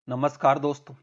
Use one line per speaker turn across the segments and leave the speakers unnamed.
नमस्कार दोस्तों।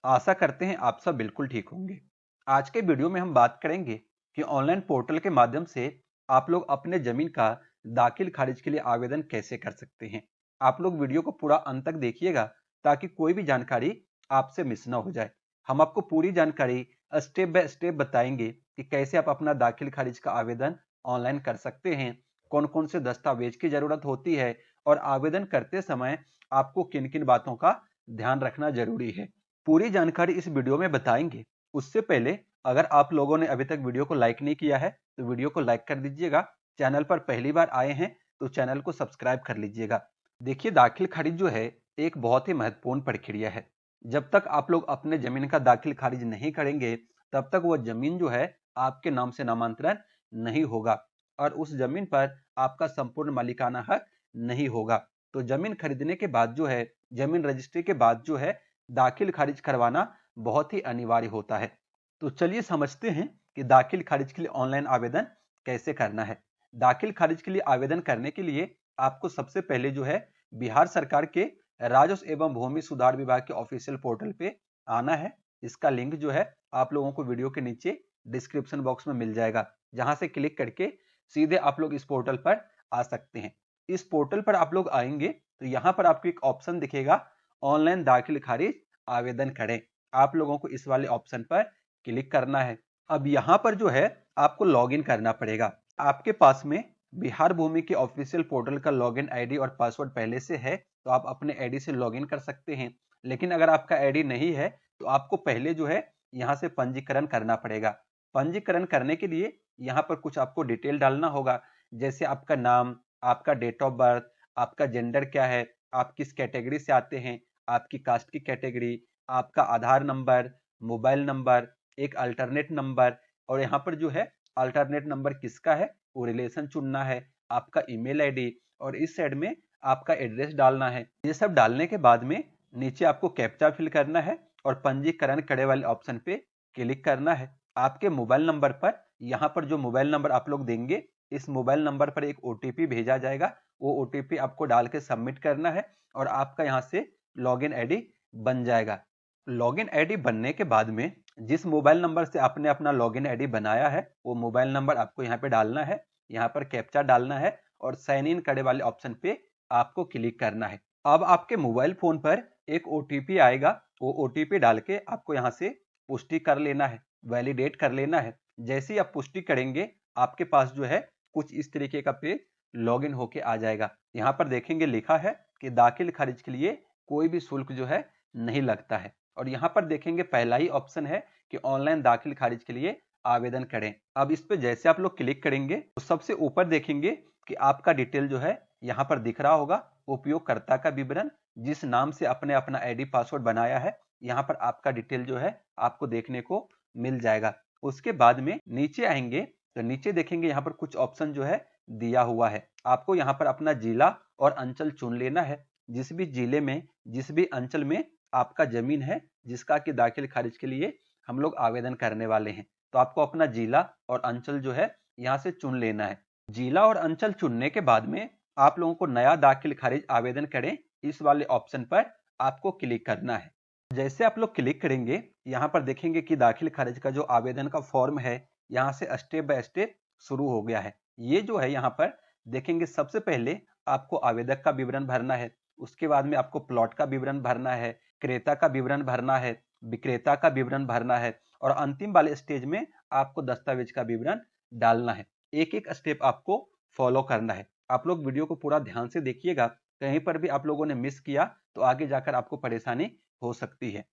आशा करते हैं आप सब बिल्कुल ठीक होंगे। आज के वीडियो में हम बात करेंगे कि ऑनलाइन पोर्टल के माध्यम से आप लोग अपने जमीन का दाखिल खारिज के लिए आवेदन कैसे कर सकते हैं। आप लोग वीडियो को पूरा अंत तक देखिएगा ताकि कोई भी जानकारी आपसे मिस ना हो जाए। हम आपको पूरी जानकारी स्टेप बाय स्टेप बताएंगे कि कैसे आप अपना दाखिल खारिज का आवेदन ऑनलाइन कर सकते हैं, कौन कौन से दस्तावेज की जरूरत होती है और आवेदन करते समय आपको किन किन बातों का ध्यान रखना जरूरी है। पूरी जानकारी इस वीडियो में बताएंगे। उससे पहले अगर आप लोगों ने अभी तक वीडियो को लाइक नहीं किया है तो वीडियो को लाइक कर दीजिएगा। चैनल पर पहली बार आए हैं तो चैनल को सब्सक्राइब कर लीजिएगा। देखिए, दाखिल खारिज जो है एक बहुत ही महत्वपूर्ण प्रक्रिया है। जब तक आप लोग अपने जमीन का दाखिल खारिज नहीं करेंगे तब तक वह जमीन जो है आपके नाम से नामांतरण नहीं होगा और उस जमीन पर आपका संपूर्ण मालिकाना हक नहीं होगा। तो जमीन खरीदने के बाद जो है, जमीन रजिस्ट्री के बाद जो है, दाखिल खारिज करवाना बहुत ही अनिवार्य होता है। तो चलिए समझते हैं कि दाखिल खारिज के लिए ऑनलाइन आवेदन कैसे करना है। दाखिल खारिज के लिए आवेदन करने के लिए आपको सबसे पहले जो है बिहार सरकार के राजस्व एवं भूमि सुधार विभाग के ऑफिशियल पोर्टल पे आना है। इसका लिंक जो है आप लोगों को वीडियो के नीचे डिस्क्रिप्शन बॉक्स में मिल जाएगा, जहां से क्लिक करके सीधे आप लोग इस पोर्टल पर आ सकते हैं। इस पोर्टल पर आप लोग आएंगे तो यहाँ पर आपको एक ऑप्शन दिखेगा, ऑनलाइन दाखिल खारिज आवेदन करें। आप लोगों को इस वाले ऑप्शन पर क्लिक करना है। अब यहाँ पर जो है आपको लॉगिन करना पड़ेगा। आपके पास में बिहार भूमि के ऑफिशियल पोर्टल का लॉगिन आईडी और पासवर्ड पहले से है तो आप अपने आईडी से लॉगिन कर सकते हैं। लेकिन अगर आपका आईडी नहीं है तो आपको पहले जो है यहाँ से पंजीकरण करना पड़ेगा। पंजीकरण करने के लिए यहाँ पर कुछ आपको डिटेल डालना होगा, जैसे आपका नाम, आपका डेट ऑफ बर्थ, आपका जेंडर क्या है, आप किस कैटेगरी से आते हैं, आपकी कास्ट की कैटेगरी, आपका आधार नंबर, मोबाइल नंबर, एक अल्टरनेट नंबर, और यहाँ पर जो है अल्टरनेट नंबर किसका है वो रिलेशन चुनना है, आपका ईमेल आईडी और इस साइड में आपका एड्रेस डालना है। ये सब डालने के बाद में नीचे आपको कैप्चा फिल करना है और पंजीकरण करे वाले ऑप्शन पे क्लिक करना है। आपके मोबाइल नंबर पर, यहाँ पर जो मोबाइल नंबर आप लोग देंगे, इस मोबाइल नंबर पर एक ओटीपी भेजा जाएगा। वो ओटीपी आपको डाल के सबमिट करना है और आपका यहाँ से लॉगिन आईडी बन जाएगा। लॉगिन आईडी बनने के बाद में जिस मोबाइल नंबर से आपने अपना लॉगिन आईडी बनाया है वो मोबाइल नंबर आपको यहाँ पे डालना है, यहाँ पर कैप्चा डालना है और साइन इन करे वाले ऑप्शन पे आपको क्लिक करना है। अब आपके मोबाइल फोन पर एक ओटीपी आएगा, वो ओटीपी डाल के आपको यहाँ से पुष्टि कर लेना है, वैलिडेट कर लेना है। जैसे ही आप पुष्टि करेंगे आपके पास जो है कुछ इस तरीके का पेज लॉगिन होके आ जाएगा। यहाँ पर देखेंगे लिखा है कि दाखिल खारिज के लिए कोई भी शुल्क जो है नहीं लगता है और यहाँ पर देखेंगे पहला ही ऑप्शन है कि ऑनलाइन दाखिल खारिज के लिए आवेदन करें। अब इस पे जैसे आप लोग क्लिक करेंगे तो सबसे ऊपर देखेंगे कि आपका डिटेल जो है यहाँ पर दिख रहा होगा, उपयोगकर्ता का विवरण, जिस नाम से आपने अपना आईडी पासवर्ड बनाया है यहाँ पर आपका डिटेल जो है आपको देखने को मिल जाएगा। उसके बाद में नीचे आएंगे तो नीचे देखेंगे यहाँ पर कुछ ऑप्शन जो है दिया हुआ है। आपको यहाँ पर अपना जिला और अंचल चुन लेना है। जिस भी जिले में, जिस भी अंचल में आपका जमीन है जिसका कि दाखिल खारिज के लिए हम लोग आवेदन करने वाले हैं, तो आपको अपना जिला और अंचल जो है यहाँ से चुन लेना है। जिला और अंचल चुनने के बाद में आप लोगों को नया दाखिल खारिज आवेदन करें इस वाले ऑप्शन पर आपको क्लिक करना है। जैसे आप लोग क्लिक करेंगे यहाँ पर देखेंगे कि दाखिल खारिज का जो आवेदन का फॉर्म है यहाँ से स्टेप बाय स्टेप शुरू हो गया है। ये जो है यहाँ पर देखेंगे सबसे पहले आपको आवेदक का विवरण भरना है, उसके बाद में आपको प्लॉट का विवरण भरना है, क्रेता का विवरण भरना है, विक्रेता का विवरण भरना है और अंतिम वाले स्टेज में आपको दस्तावेज का विवरण डालना है। एक एक स्टेप आपको फॉलो करना है। आप लोग वीडियो को पूरा ध्यान से देखिएगा, कहीं पर भी आप लोगों ने मिस किया तो आगे जाकर आपको परेशानी हो सकती है।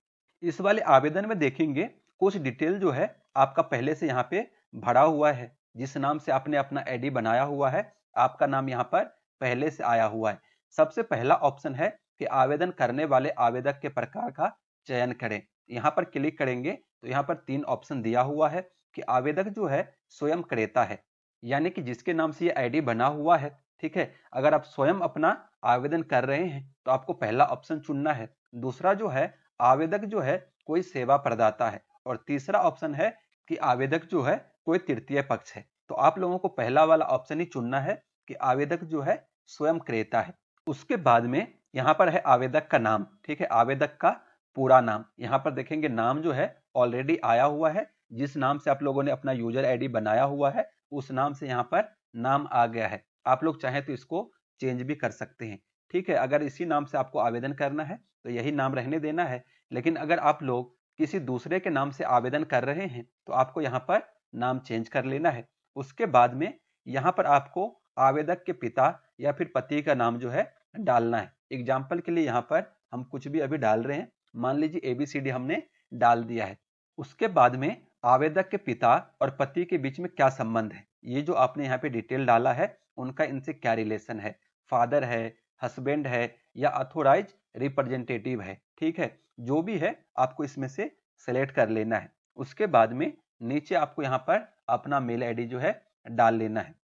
इस वाले आवेदन में देखेंगे कुछ डिटेल जो है आपका पहले से यहाँ पे भरा हुआ है। जिस नाम से आपने अपना आईडी बनाया हुआ है आपका नाम यहाँ पर पहले से आया हुआ है। सबसे पहला ऑप्शन है कि आवेदन करने वाले आवेदक के प्रकार का चयन करें। यहाँ पर क्लिक करेंगे तो यहाँ पर 3 ऑप्शन दिया हुआ है कि आवेदक जो है स्वयं क्रेता है, यानी कि जिसके नाम से ये आईडी बना हुआ है। ठीक है, अगर आप स्वयं अपना आवेदन कर रहे हैं तो आपको पहला ऑप्शन चुनना है। दूसरा जो है आवेदक जो है कोई सेवा प्रदाता है और तीसरा ऑप्शन है कि आवेदक जो है कोई तृतीय पक्ष है। तो आप लोगों को पहला वाला ऑप्शन ही चुनना है कि आवेदक जो है स्वयं क्रेता है। उसके बाद में यहाँ पर है आवेदक का नाम। ठीक है, आवेदक का पूरा नाम। यहाँ पर देखेंगे नाम जो है ऑलरेडी आया हुआ है, जिस नाम से आप लोगों ने अपना यूजर आईडी बनाया हुआ है उस नाम से यहाँ पर नाम आ गया है। आप लोग चाहें तो इसको चेंज भी कर सकते हैं। ठीक है, अगर इसी नाम से आपको आवेदन करना है तो यही नाम रहने देना है, लेकिन अगर आप लोग किसी दूसरे के नाम से आवेदन कर रहे हैं तो आपको यहाँ पर नाम चेंज कर लेना है। उसके बाद में यहाँ पर आपको आवेदक के पिता या फिर पति का नाम जो है डालना है। एग्जाम्पल के लिए यहाँ पर हम कुछ भी अभी डाल रहे हैं, मान लीजिए ABCD हमने डाल दिया है। उसके बाद में आवेदक के पिता और पति के बीच में क्या संबंध है, ये जो आपने यहाँ पे डिटेल डाला है उनका इनसे क्या रिलेशन है, फादर है, हस्बैंड है या अथोराइज रिप्रेजेंटेटिव है। ठीक है, जो भी है आपको इसमें से सेलेक्ट कर लेना है। उसके बाद में नीचे आपको यहाँ पर अपना मेल आईडी जो है डाल लेना है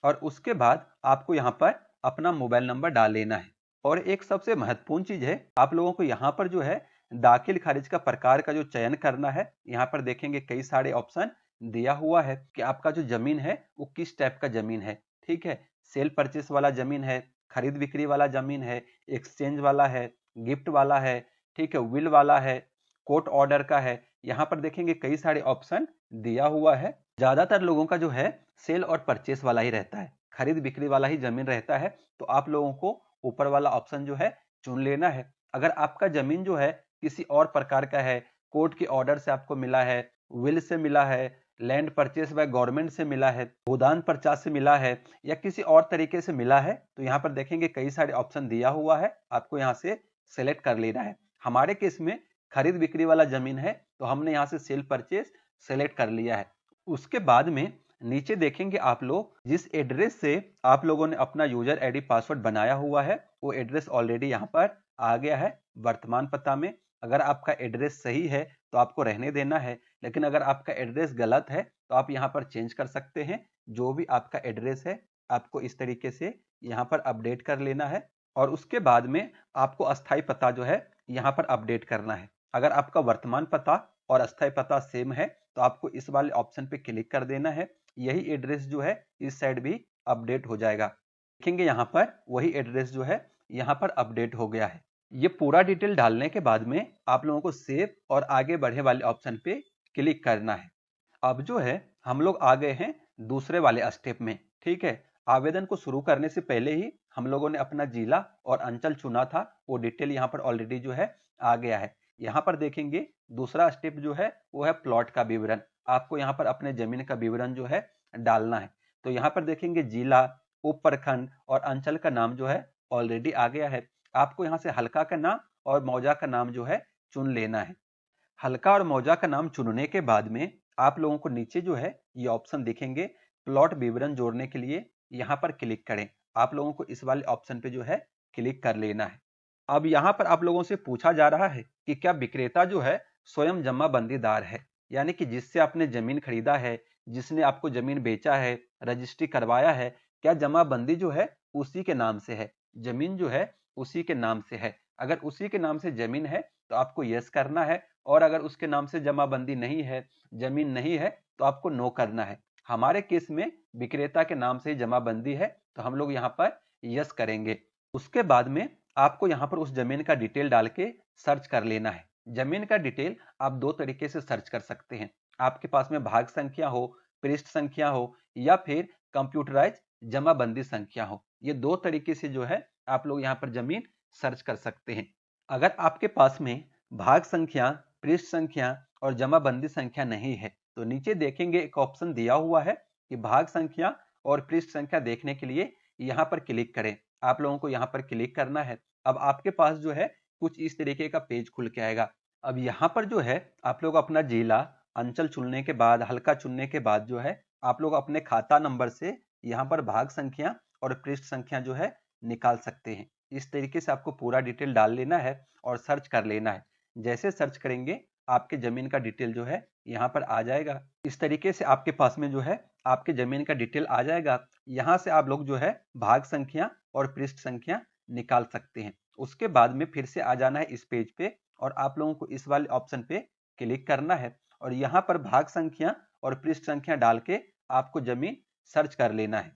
और उसके बाद आपको यहाँ पर अपना मोबाइल नंबर डाल लेना है। और एक सबसे महत्वपूर्ण चीज है, आप लोगों को यहाँ पर जो है दाखिल खारिज का प्रकार का जो चयन करना है। यहाँ पर देखेंगे कई सारे ऑप्शन दिया हुआ है कि आपका जो जमीन है वो किस टाइप का जमीन है। ठीक है, सेल परचेस वाला जमीन है, खरीद बिक्री वाला जमीन है, एक्सचेंज वाला है, गिफ्ट वाला है, ठीक है, विल वाला है, कोर्ट ऑर्डर का है। यहाँ पर देखेंगे कई सारे ऑप्शन दिया हुआ है। ज्यादातर लोगों का जो है सेल और परचेस वाला ही रहता है, खरीद बिक्री वाला ही जमीन रहता है, तो आप लोगों को ऊपर वाला ऑप्शन जो है चुन लेना है। अगर आपका जमीन जो है किसी और प्रकार का है, कोर्ट के ऑर्डर से आपको मिला है, विल से मिला है, लैंड परचेस बाय गवर्नमेंट से मिला है, भूदान पर्चा से मिला है या किसी और तरीके से मिला है, तो यहाँ पर देखेंगे कई सारे ऑप्शन दिया हुआ है, आपको यहाँ से सेलेक्ट कर लेना है। हमारे केस में खरीद बिक्री वाला जमीन है तो हमने यहाँ से सेल परचेस सेलेक्ट कर लिया है। उसके बाद में नीचे देखेंगे आप लोग जिस एड्रेस से आप लोगों ने अपना यूजर आईडी पासवर्ड बनाया हुआ है वो एड्रेस ऑलरेडी यहाँ पर आ गया है वर्तमान पता में। अगर आपका एड्रेस सही है तो आपको रहने देना है, लेकिन अगर आपका एड्रेस गलत है तो आप यहाँ पर चेंज कर सकते हैं। जो भी आपका एड्रेस है आपको इस तरीके से यहाँ पर अपडेट कर लेना है और उसके बाद में आपको अस्थायी पता जो है यहाँ पर अपडेट करना है। अगर आपका वर्तमान पता और अस्थायी पता सेम है तो आपको इस वाले ऑप्शन पे क्लिक कर देना है। यही एड्रेस जो है इस साइड भी अपडेट हो जाएगा। देखेंगे यहाँ पर वही एड्रेस जो है यहाँ पर अपडेट हो गया है। ये पूरा डिटेल डालने के बाद में आप लोगों को सेव और आगे बढ़े वाले ऑप्शन पे क्लिक करना है। अब जो है हम लोग आ गए हैं दूसरे वाले स्टेप में। ठीक है, आवेदन को शुरू करने से पहले ही हम लोगों ने अपना जिला और अंचल चुना था, वो डिटेल यहाँ पर ऑलरेडी जो है आ गया है। यहाँ पर देखेंगे दूसरा स्टेप जो है वो है प्लॉट का विवरण। आपको यहाँ पर अपने जमीन का विवरण जो है डालना है। तो यहाँ पर देखेंगे जिला, उप प्रखंड और अंचल का नाम जो है ऑलरेडी आ गया है। आपको यहाँ से हल्का का नाम और मौजा का नाम जो है चुन लेना है। हल्का और मौजा का नाम चुनने के बाद में आप लोगों को नीचे जो है ये ऑप्शन दिखेंगे प्लॉट विवरण जोड़ने के लिए, यहाँ पर क्लिक करें। आप लोगों को इस वाले ऑप्शन पे जो है क्लिक कर लेना है। अब यहाँ पर आप लोगों से पूछा जा रहा है कि क्या विक्रेता जो है स्वयं जमाबंदीदार है, यानी कि जिससे आपने जमीन खरीदा है, जिसने आपको जमीन बेचा है, रजिस्ट्री करवाया है, क्या जमाबंदी जो है उसी के नाम से है, जमीन जो है उसी के नाम से है। अगर उसी के नाम से जमीन है तो आपको यस करना है और अगर उसके नाम से जमाबंदी नहीं है, जमीन नहीं है, तो आपको नो करना है। हमारे केस में विक्रेता के नाम से जमाबंदी है तो हम लोग यहाँ पर यस करेंगे। उसके बाद में आपको यहाँ पर उस जमीन का डिटेल डाल के सर्च कर लेना है। जमीन का डिटेल आप दो तरीके से सर्च कर सकते हैं। आपके पास में भाग संख्या हो, पृष्ठ संख्या हो या फिर कंप्यूटराइज जमाबंदी संख्या हो, ये दो तरीके से जो है आप लोग यहाँ पर जमीन सर्च कर सकते हैं। अगर आपके पास में भाग संख्या, पृष्ठ संख्या और जमाबंदी संख्या नहीं है तो नीचे देखेंगे एक ऑप्शन दिया हुआ है कि भाग संख्या और पृष्ठ संख्या देखने के लिए यहाँ पर क्लिक करें। आप लोगों को यहाँ पर क्लिक करना है। अब आपके पास जो है कुछ इस तरीके का पेज खुल के आएगा। अब यहाँ पर जो है आप लोग अपना जिला, अंचल चुनने के बाद, हल्का चुनने के बाद जो है आप लोग अपने खाता नंबर से यहाँ पर भाग संख्या और पृष्ठ संख्या जो है निकाल सकते हैं। इस तरीके से आपको पूरा डिटेल डाल लेना है और सर्च कर लेना है। जैसे सर्च करेंगे आपके जमीन का डिटेल जो है यहाँ पर आ जाएगा। इस तरीके से आपके पास में जो है आपके जमीन का डिटेल आ जाएगा। यहाँ से आप लोग जो है भाग संख्या और पृष्ठ संख्या निकाल सकते हैं। उसके बाद में फिर से आ जाना है इस पेज पे और आप लोगों को इस वाले ऑप्शन पे क्लिक करना है और यहाँ पर भाग संख्या और पृष्ठ संख्या डाल के आपको जमीन सर्च कर लेना है।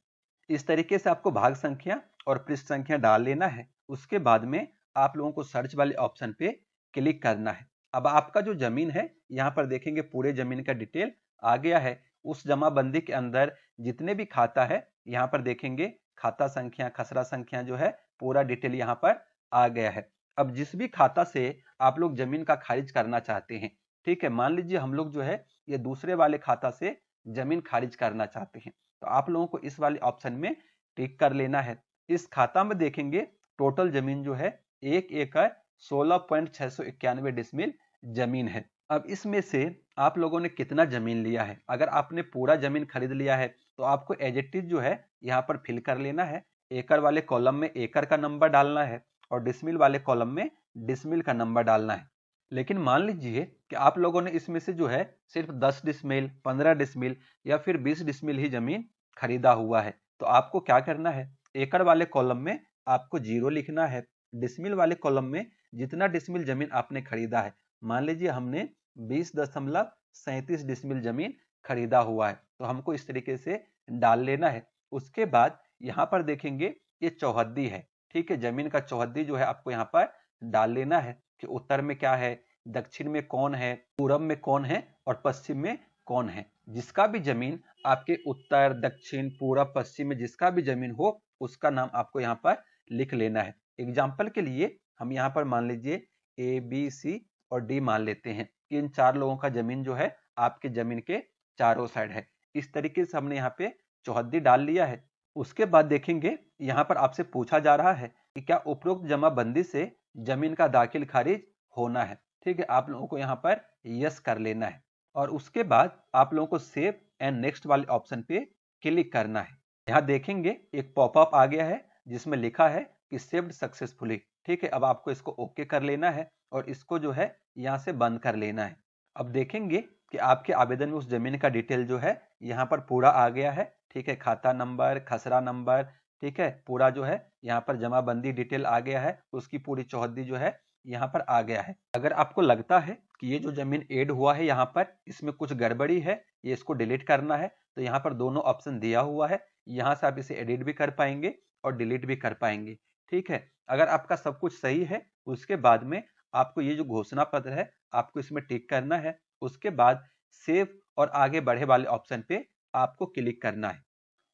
इस तरीके से आपको भाग संख्या और पृष्ठ संख्या डाल लेना है। उसके बाद में आप लोगों को सर्च वाले ऑप्शन पे क्लिक करना है। अब आपका जो जमीन है यहाँ पर देखेंगे पूरे जमीन का डिटेल आ गया है। उस जमाबंदी के अंदर जितने भी खाता है यहाँ पर देखेंगे खाता संख्या, खसरा संख्या जो है पूरा डिटेल यहाँ पर आ गया है। अब जिस भी खाता से आप लोग जमीन का खारिज करना चाहते हैं, ठीक है, मान लीजिए हम लोग जो है ये दूसरे वाले खाता से जमीन खारिज करना चाहते हैं, तो आप लोगों को इस वाले ऑप्शन में टिक कर लेना है। इस खाता में देखेंगे टोटल जमीन जो है 1 एकड़ 16.691 डिसमिल जमीन है। अब इसमें से आप लोगों ने कितना जमीन लिया है, अगर आपने पूरा जमीन खरीद लिया है तो आपको एज इट इज जो है यहाँ पर फिल कर लेना है। एकड़ वाले कॉलम में एकड़ का नंबर डालना है और डिसमिल वाले कॉलम में डिसमिल का नंबर डालना है। लेकिन मान लीजिए कि आप लोगों ने इसमें से जो है सिर्फ 10 डिसमिल, 15 डिसमिल या फिर 20 डिसमिल ही जमीन खरीदा हुआ है, तो आपको क्या करना है, एकड़ वाले कॉलम में आपको 0 लिखना है। डिसमिल वाले कॉलम में जितना डिसमिल जमीन आपने खरीदा है, मान लीजिए हमने 20.37 डिसमिल जमीन खरीदा हुआ है, तो हमको इस तरीके से डाल लेना है। उसके बाद यहाँ पर देखेंगे ये चौहद्दी है, ठीक है, जमीन का चौहद्दी जो है आपको यहाँ पर डाल लेना है कि उत्तर में क्या है, दक्षिण में कौन है, पूरब में कौन है और पश्चिम में कौन है। जिसका भी जमीन आपके उत्तर, दक्षिण, पूरब, पश्चिम में जिसका भी जमीन हो उसका नाम आपको यहाँ पर लिख लेना है। एग्जाम्पल के लिए हम यहाँ पर मान लीजिए ए, बी, सी और डी मान लेते हैं कि इन 4 लोगों का जमीन जो है आपके जमीन के चारों साइड है। इस तरीके से हमने यहाँ पे चौहद्दी डाल लिया है। उसके बाद देखेंगे यहाँ पर आपसे पूछा जा रहा है कि क्या उपरोक्त जमाबंदी से जमीन का दाखिल खारिज होना है, ठीक है, आप लोगों को यहाँ पर यस कर लेना है और उसके बाद आप लोगों को सेव एंड नेक्स्ट वाले ऑप्शन पे क्लिक करना है। यहाँ देखेंगे एक पॉपअप आ गया है जिसमें लिखा है कि सेव्ड सक्सेसफुली, ठीक है, अब आपको इसको ओके कर लेना है और इसको जो है यहाँ से बंद कर लेना है। अब देखेंगे कि आपके आवेदन में उस जमीन का डिटेल जो है यहाँ पर पूरा आ गया है, ठीक है, खाता नंबर, खसरा नंबर, ठीक है, पूरा जो है यहाँ पर जमाबंदी डिटेल आ गया है, उसकी पूरी चौहद्दी जो है यहाँ पर आ गया है। अगर आपको लगता है कि ये जो जमीन ऐड हुआ है यहाँ पर इसमें कुछ गड़बड़ी है, ये इसको डिलीट करना है, तो यहाँ पर दोनों ऑप्शन दिया हुआ है, यहाँ से आप इसे एडिट भी कर पाएंगे और डिलीट भी कर पाएंगे, ठीक है। अगर आपका सब कुछ सही है उसके बाद में आपको ये जो घोषणा पत्र है आपको इसमें टिक करना है। उसके बाद सेव और आगे बढ़े वाले ऑप्शन पे आपको क्लिक करना है।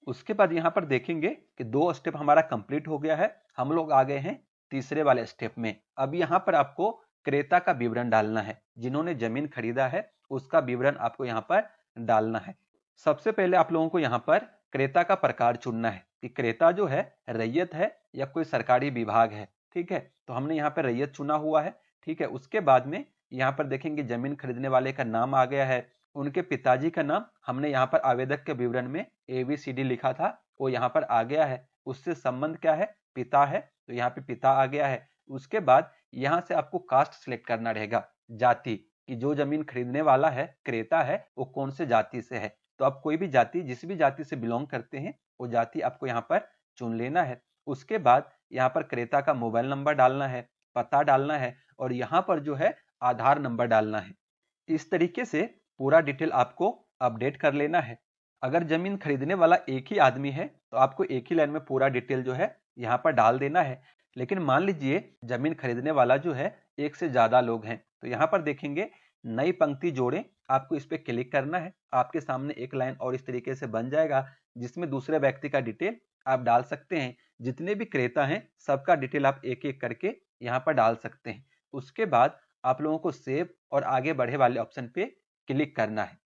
उसके बाद यहाँ पर देखेंगे कि 2 स्टेप हमारा कंप्लीट हो गया है, हम लोग आ गए हैं तीसरे वाले स्टेप में। अब यहाँ पर आपको क्रेता का विवरण डालना है, जिन्होंने जमीन खरीदा है उसका विवरण आपको यहाँ पर डालना है। सबसे पहले आप लोगों को यहाँ पर क्रेता का प्रकार चुनना है कि क्रेता जो है रैयत है या कोई सरकारी विभाग है, ठीक है, तो हमने यहाँ पर रैयत चुना हुआ है, ठीक है। उसके बाद में यहाँ पर देखेंगे जमीन खरीदने वाले का नाम आ गया है, उनके पिताजी का नाम हमने यहाँ पर आवेदक के विवरण में ABCD लिखा था वो यहाँ पर आ गया है। उससे संबंध क्या है, पिता है, तो यहाँ पे पिता आ गया है। उसके बाद यहाँ से आपको कास्ट सिलेक्ट करना रहेगा, जाति, कि जो जमीन खरीदने वाला है क्रेता है वो कौन से जाति से है, तो आप कोई भी जाति, जिस भी जाति से बिलोंग करते हैं वो जाति आपको यहाँ पर चुन लेना है। उसके बाद यहाँ पर क्रेता का मोबाइल नंबर डालना है, पता डालना है और यहाँ पर जो है आधार नंबर डालना है। इस तरीके से पूरा डिटेल आपको अपडेट कर लेना है। अगर जमीन खरीदने वाला एक ही आदमी है तो आपको एक ही लाइन में पूरा डिटेल जो है यहाँ पर डाल देना है। लेकिन मान लीजिए जमीन खरीदने वाला जो है एक से ज्यादा लोग हैं, तो यहाँ पर देखेंगे नई पंक्ति जोड़ें, आपको इस पर क्लिक करना है। आपके सामने एक लाइन और इस तरीके से बन जाएगा जिसमें दूसरे व्यक्ति का डिटेल आप डाल सकते हैं। जितने भी क्रेता हैं सबका डिटेल आप एक एक करके यहाँ पर डाल सकते हैं। उसके बाद आप लोगों को सेव और आगे बढ़े वाले ऑप्शन पे क्लिक करना है।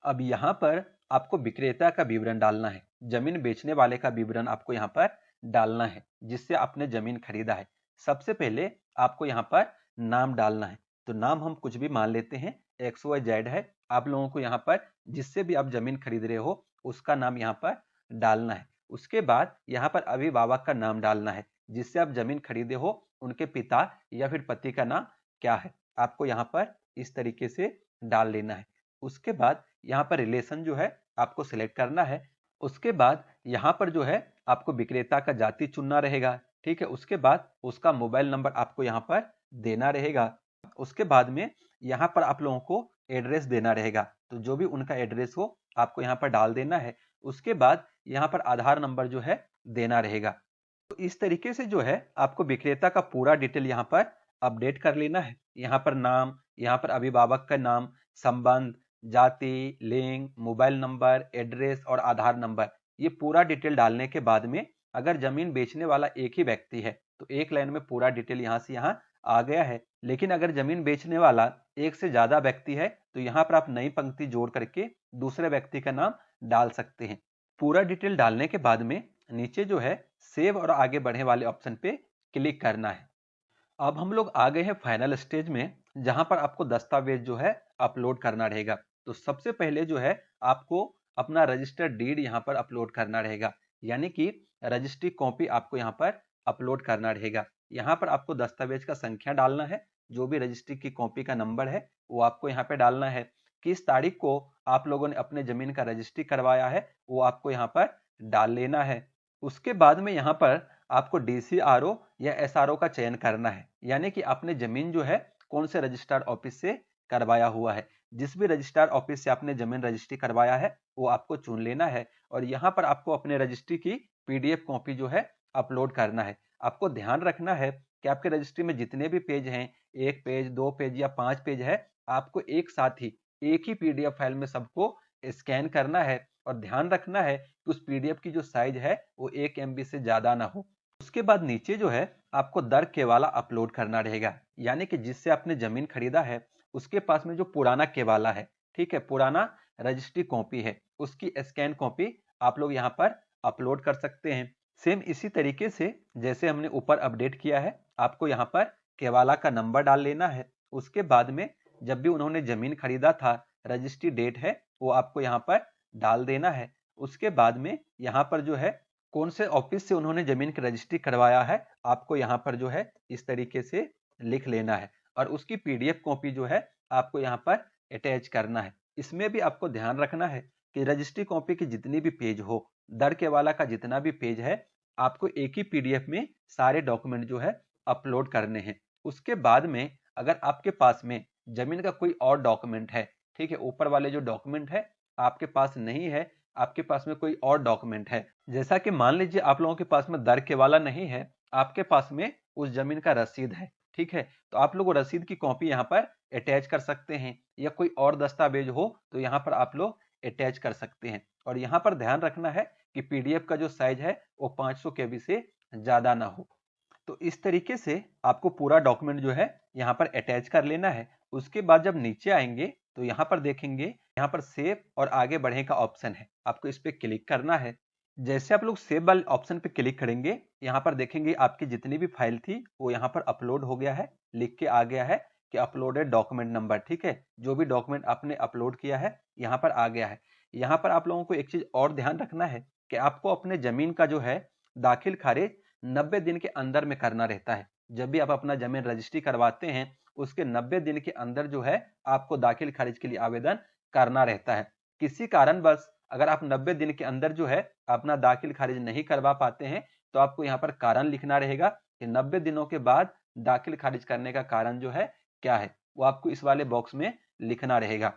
अब यहाँ पर आपको विक्रेता का विवरण डालना है, जमीन बेचने वाले का विवरण आपको यहाँ पर डालना है जिससे आपने जमीन खरीदा है। सबसे पहले आपको यहाँ पर नाम डालना है, तो नाम हम कुछ भी मान लेते हैं, XYZ है। आप लोगों को यहाँ पर जिससे भी आप जमीन खरीद रहे हो उसका नाम यहाँ पर डालना है। उसके बाद यहाँ पर अभिभावक का नाम डालना है, जिससे आप जमीन खरीदे हो उनके पिता या फिर पति का नाम क्या है, आपको यहाँ पर इस तरीके से डाल लेना है। उसके बाद यहाँ पर रिलेशन जो है आपको सिलेक्ट करना है। उसके बाद यहाँ पर जो है आपको विक्रेता का जाति चुनना रहेगा, ठीक है। उसके बाद उसका मोबाइल नंबर आपको यहाँ पर देना रहेगा। उसके बाद में यहाँ पर आप लोगों को एड्रेस देना रहेगा, तो जो भी उनका एड्रेस हो आपको यहाँ पर डाल देना है। उसके बाद यहाँ पर आधार नंबर जो है देना रहेगा। तो इस तरीके से जो है आपको विक्रेता का पूरा डिटेल यहाँ पर अपडेट कर लेना है। यहाँ पर नाम, यहाँ पर अभिभावक का नाम, संबंध, जाति, लिंग, मोबाइल नंबर, एड्रेस और आधार नंबर, ये पूरा डिटेल डालने के बाद में अगर जमीन बेचने वाला एक ही व्यक्ति है तो एक लाइन में पूरा डिटेल यहाँ से यहाँ आ गया है। लेकिन अगर जमीन बेचने वाला एक से ज्यादा व्यक्ति है तो यहाँ पर आप नई पंक्ति जोड़ करके दूसरे व्यक्ति का नाम डाल सकते हैं। पूरा डिटेल डालने के बाद में नीचे जो है सेव और आगे बढ़े वाले ऑप्शन पे क्लिक करना है। अब हम लोग आ गए हैं फाइनल स्टेज में, जहां पर आपको दस्तावेज जो है अपलोड करना रहेगा। तो सबसे पहले जो है आपको अपना रजिस्टर्ड डीड यहाँ पर अपलोड करना रहेगा, यानी कि रजिस्ट्री कॉपी आपको यहाँ पर अपलोड करना रहेगा। यहाँ पर आपको दस्तावेज का संख्या डालना है, जो भी रजिस्ट्री की कॉपी का नंबर है वो आपको यहाँ पे डालना है। किस तारीख को आप लोगों ने अपने जमीन का रजिस्ट्री करवाया है वो आपको यहाँ पर डाल लेना है। उसके बाद में यहाँ पर आपको डीसीआरओ या एसआरओ का चयन करना है, यानी कि आपने जमीन जो है कौन से रजिस्ट्रार ऑफिस से करवाया हुआ है। जिस भी रजिस्ट्रार ऑफिस से आपने जमीन रजिस्ट्री करवाया है वो आपको चुन लेना है और यहाँ पर आपको अपने रजिस्ट्री की पीडीएफ कॉपी जो है अपलोड करना है। आपको ध्यान रखना है कि आपके रजिस्ट्री में जितने भी पेज हैं, 1 पेज, 2 पेज या 5 पेज है, आपको एक साथ ही एक ही पीडीएफ फाइल में सबको स्कैन करना है और ध्यान रखना है कि उस पीडीएफ की जो साइज है वो 1 MB से ज्यादा ना हो। उसके बाद नीचे जो है आपको दर केवाला अपलोड करना रहेगा, यानी कि जिससे आपने जमीन खरीदा है उसके पास में जो पुराना केवाला है, ठीक है, पुराना रजिस्ट्री कॉपी है, उसकी स्कैन कॉपी आप लोग यहाँ पर अपलोड कर सकते हैं। सेम इसी तरीके से जैसे हमने ऊपर अपडेट किया है, आपको यहाँ पर केवाला का नंबर डाल लेना है। उसके बाद में जब भी उन्होंने जमीन खरीदा था, रजिस्ट्री डेट है वो आपको यहाँ पर डाल देना है। उसके बाद में यहाँ पर जो है कौन से ऑफिस से उन्होंने जमीन की रजिस्ट्री करवाया है आपको यहाँ पर जो है इस तरीके से लिख लेना है और उसकी पीडीएफ कॉपी जो है आपको यहाँ पर अटैच करना है। इसमें भी आपको ध्यान रखना है कि रजिस्ट्री कॉपी की जितनी भी पेज हो, दर केवाला का जितना भी पेज है, आपको एक ही पीडीएफ में सारे डॉक्यूमेंट जो है अपलोड करने हैं। उसके बाद में अगर आपके पास में जमीन का कोई और डॉक्यूमेंट है, ठीक है, ऊपर वाले जो डॉक्यूमेंट है आपके पास नहीं है, आपके पास में कोई और डॉक्यूमेंट है, जैसा कि मान लीजिए आप लोगों के पास में दर केवाला नहीं है, आपके पास में उस जमीन का रसीद है, ठीक है, तो आप लोग रसीद की कॉपी यहाँ पर अटैच कर सकते हैं या कोई और दस्तावेज हो तो यहाँ पर आप लोग अटैच कर सकते हैं। और यहाँ पर ध्यान रखना है कि पीडीएफ का जो साइज है वो 500 KB से ज्यादा ना हो। तो इस तरीके से आपको पूरा डॉक्यूमेंट जो है यहाँ पर अटैच कर लेना है। उसके बाद जब नीचे आएंगे तो यहाँ पर देखेंगे, यहाँ पर सेव और आगे बढ़े का ऑप्शन है, आपको इस पे क्लिक करना है। जैसे आप लोग सेव वाले ऑप्शन पे क्लिक करेंगे, यहाँ पर देखेंगे आपकी जितनी भी फाइल थी वो यहाँ पर अपलोड हो गया है, लिख के आ गया है कि अपलोडेड डॉक्यूमेंट नंबर, ठीक है, जो भी डॉक्यूमेंट आपने अपलोड किया है यहाँ पर आ गया है। यहाँ पर आप लोगों को एक चीज और ध्यान रखना है कि आपको अपने जमीन का जो है दाखिल खारिज 90 दिन के अंदर में करना रहता है। जब भी आप अपना जमीन रजिस्ट्री करवाते हैं उसके 90 दिन के अंदर जो है आपको दाखिल खारिज के लिए आवेदन करना रहता है। किसी कारणवश अगर आप 90 दिन के अंदर जो है अपना दाखिल खारिज नहीं करवा पाते हैं तो आपको यहाँ पर कारण लिखना रहेगा कि 90 दिनों के बाद दाखिल खारिज करने का कारण जो है क्या है, वो आपको इस वाले बॉक्स में लिखना रहेगा।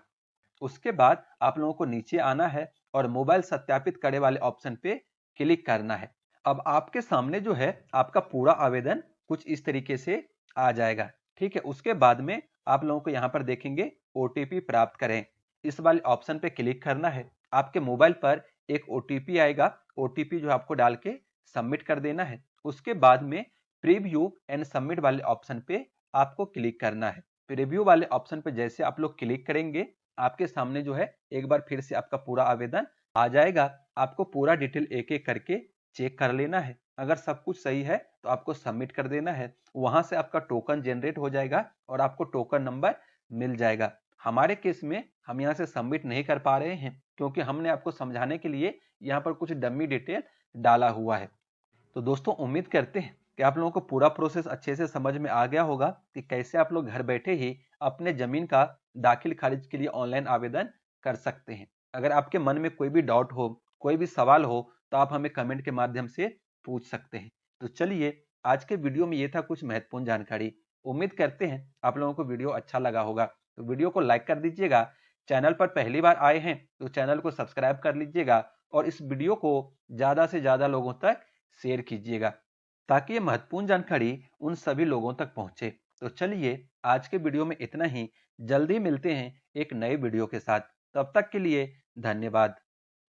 उसके बाद आप लोगों को नीचे आना है और मोबाइल सत्यापित करे वाले ऑप्शन पे क्लिक करना है। अब आपके सामने जो है आपका पूरा आवेदन कुछ इस तरीके से आ जाएगा, ठीक है। उसके बाद में आप लोगों को यहाँ पर देखेंगे ओटीपी प्राप्त करें, इस वाले ऑप्शन पे क्लिक करना है। आपके मोबाइल पर एक ओटीपी आएगा, ओटीपी जो आपको डाल के सबमिट कर देना है। उसके बाद में प्रीव्यू एंड सबमिट वाले ऑप्शन पे आपको क्लिक करना है। प्रीव्यू वाले ऑप्शन पे जैसे आप लोग क्लिक करेंगे आपके सामने जो है एक बार फिर से आपका पूरा आवेदन आ जाएगा। आपको पूरा डिटेल एक एक करके चेक कर लेना है, अगर सब कुछ सही है तो आपको सबमिट कर देना है। वहां से आपका टोकन जनरेट हो जाएगा और आपको टोकन नंबर मिल जाएगा। हमारे केस में हम यहाँ से सबमिट नहीं कर पा रहे हैं क्योंकि हमने आपको समझाने के लिए यहाँ पर कुछ डमी डिटेल डाला हुआ है। तो दोस्तों उम्मीद करते हैं कि आप लोगों को पूरा प्रोसेस अच्छे से समझ में आ गया होगा कि कैसे आप लोग घर बैठे ही अपने जमीन का दाखिल खारिज के लिए ऑनलाइन आवेदन कर सकते हैं। अगर आपके मन में कोई भी डाउट हो, कोई भी सवाल हो तो आप हमें कमेंट के माध्यम से पूछ सकते हैं। तो चलिए, आज के वीडियो में ये था कुछ महत्वपूर्ण जानकारी। उम्मीद करते हैं आप लोगों को वीडियो अच्छा लगा होगा, तो वीडियो को लाइक कर दीजिएगा। चैनल पर पहली बार आए हैं तो चैनल को सब्सक्राइब कर लीजिएगा और इस वीडियो को ज्यादा से ज्यादा लोगों तक शेयर कीजिएगा ताकि ये महत्वपूर्ण जानकारी उन सभी लोगों तक पहुंचे। तो चलिए आज के वीडियो में इतना ही। जल्दी मिलते हैं एक नए वीडियो के साथ। तब तक के लिए धन्यवाद।